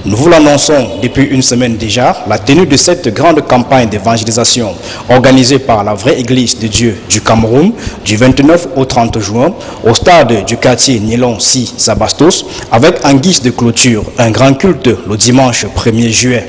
Nous vous l'annonçons depuis une semaine déjà, la tenue de cette grande campagne d'évangélisation organisée par la vraie Église de Dieu du Cameroun du 29 au 30 juin au stade du quartier Nilon-Si Sabastos avec en guise de clôture un grand culte le dimanche 1er juillet.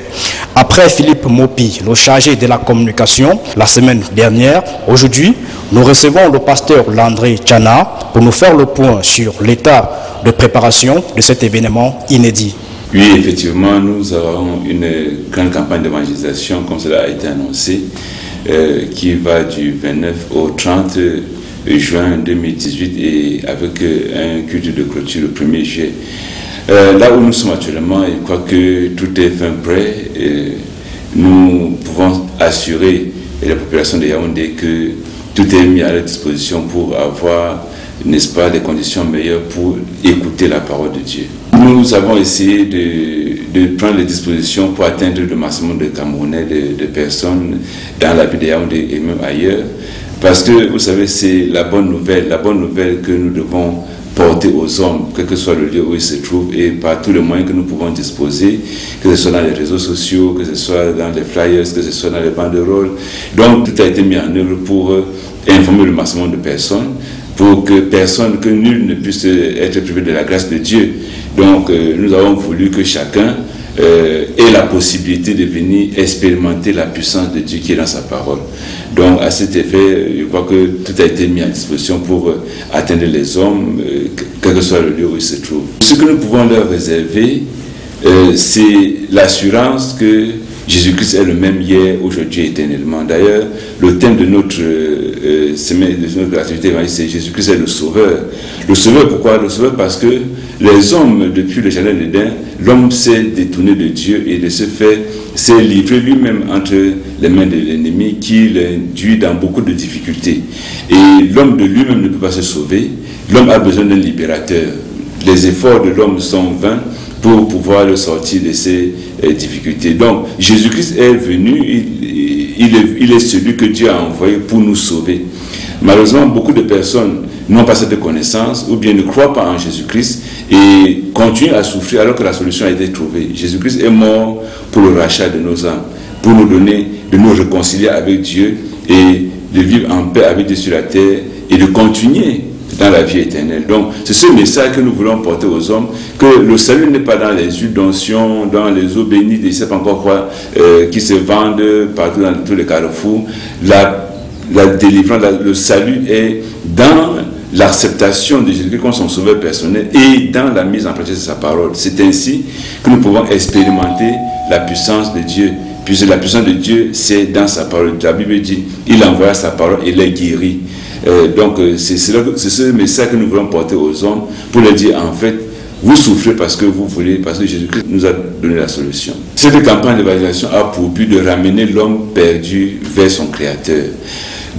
Après Philippe Mopi, le chargé de la communication, la semaine dernière, aujourd'hui, nous recevons le pasteur Landry Tchana pour nous faire le point sur l'état de préparation de cet événement inédit. Oui, effectivement, nous avons une grande campagne d'évangélisation, comme cela a été annoncé, qui va du 29 au 30 juin 2018 et avec un culte de clôture le 1er juillet. Là où nous sommes actuellement, je crois que tout est fin prêt. Nous pouvons assurer la population de Yaoundé que tout est mis à leur disposition pour avoir, n'est-ce pas, les conditions meilleures pour écouter la parole de Dieu. Nous avons essayé de prendre les dispositions pour atteindre le maximum de Camerounais, de personnes dans la ville de Yaoundé et même ailleurs. Parce que, vous savez, c'est la bonne nouvelle que nous devons porter aux hommes, quel que soit le lieu où ils se trouvent et par tous les moyens que nous pouvons disposer, que ce soit dans les réseaux sociaux, que ce soit dans les flyers, que ce soit dans les banderoles. Donc, tout a été mis en œuvre pour informer le maximum de personnes, pour que nul ne puisse être privé de la grâce de Dieu. Donc, nous avons voulu que chacun ait la possibilité de venir expérimenter la puissance de Dieu qui est dans sa parole. Donc, à cet effet, je crois que tout a été mis à disposition pour atteindre les hommes, quel que soit le lieu où ils se trouvent. Ce que nous pouvons leur réserver, c'est l'assurance que Jésus-Christ est le même hier, aujourd'hui et éternellement. D'ailleurs, le thème de notre semaine, de notre activité, c'est Jésus-Christ est le Sauveur. Le Sauveur, pourquoi? Le Sauveur parce que les hommes, depuis le jardin d'Éden, l'homme s'est détourné de Dieu et de ce fait s'est livré lui-même entre les mains de l'ennemi qui l'induit dans beaucoup de difficultés. Et l'homme de lui-même ne peut pas se sauver. L'homme a besoin d'un libérateur. Les efforts de l'homme sont vains pour pouvoir le sortir de ces difficultés. Donc, Jésus-Christ est venu, il est celui que Dieu a envoyé pour nous sauver. Malheureusement, beaucoup de personnes n'ont pas cette connaissance ou bien ne croient pas en Jésus-Christ et continuent à souffrir alors que la solution a été trouvée. Jésus-Christ est mort pour le rachat de nos âmes, pour nous donner, de nous réconcilier avec Dieu et de vivre en paix avec Dieu sur la terre et de continuer dans la vie éternelle. Donc, c'est ce message que nous voulons porter aux hommes, que le salut n'est pas dans les huiles d'onction, dans les eaux bénies, je ne sais pas encore quoi, qui se vendent partout dans tous les carrefours. La délivrance, le salut est dans l'acceptation de Jésus comme son sauveur personnel et dans la mise en pratique de sa parole. C'est ainsi que nous pouvons expérimenter la puissance de Dieu. Puisque la puissance de Dieu, c'est dans sa parole. La Bible dit, il envoie sa parole et les guérit. Donc, c'est ce message que nous voulons porter aux hommes pour leur dire, en fait, vous souffrez parce que vous voulez, parce que Jésus-Christ nous a donné la solution. Cette campagne d'évangélisation a pour but de ramener l'homme perdu vers son Créateur,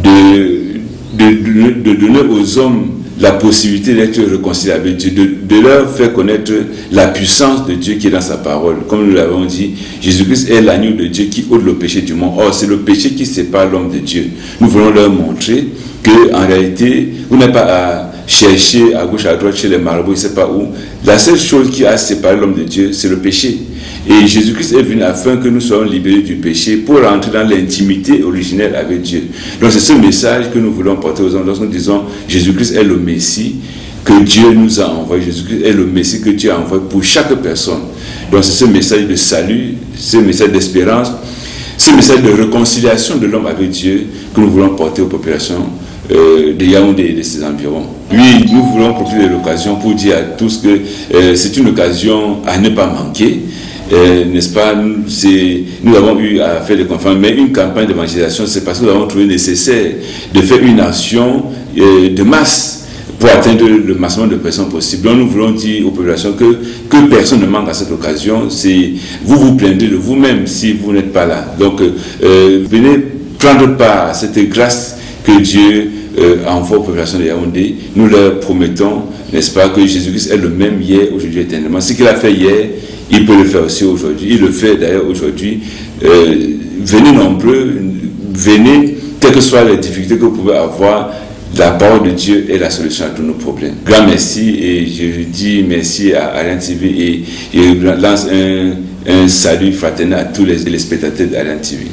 de donner aux hommes la possibilité d'être réconciliés avec Dieu, de leur faire connaître la puissance de Dieu qui est dans sa parole. Comme nous l'avons dit, Jésus-Christ est l'agneau de Dieu qui ôte le péché du monde. Or, c'est le péché qui sépare l'homme de Dieu. Nous voulons leur montrer qu'en réalité, vous n'avez pas à chercher à gauche, à droite, chez les marabouts, je ne sais pas où. La seule chose qui a séparé l'homme de Dieu, c'est le péché. Et Jésus-Christ est venu afin que nous soyons libérés du péché pour rentrer dans l'intimité originelle avec Dieu. Donc c'est ce message que nous voulons porter aux hommes lorsque nous disons Jésus-Christ est le Messie que Dieu nous a envoyé. Jésus-Christ est le Messie que Dieu a envoyé pour chaque personne. Donc c'est ce message de salut, ce message d'espérance, ce message de réconciliation de l'homme avec Dieu que nous voulons porter aux populations de Yaoundé et de ses environs. Oui, nous voulons profiter de l'occasion pour dire à tous que c'est une occasion à ne pas manquer. N'est-ce pas, nous avons eu à faire des conférences, mais une campagne d'évangélisation, c'est parce que nous avons trouvé nécessaire de faire une action de masse pour atteindre le maximum de personnes possible. Donc nous voulons dire aux populations que personne ne manque à cette occasion. Vous vous plaindrez de vous-même si vous n'êtes pas là. Donc venez prendre part à cette grâce que Dieu envoie aux populations de Yaoundé. Nous leur promettons, n'est-ce pas, que Jésus-Christ est le même hier, aujourd'hui, éternellement. Ce qu'il a fait hier, il peut le faire aussi aujourd'hui. Il le fait d'ailleurs aujourd'hui. Venez nombreux, venez, quelles que soient les difficultés que vous pouvez avoir. La parole de Dieu est la solution à tous nos problèmes. Grand merci et je dis merci à Alliance TV et je lance un salut fraternel à tous les spectateurs d'Alliance TV.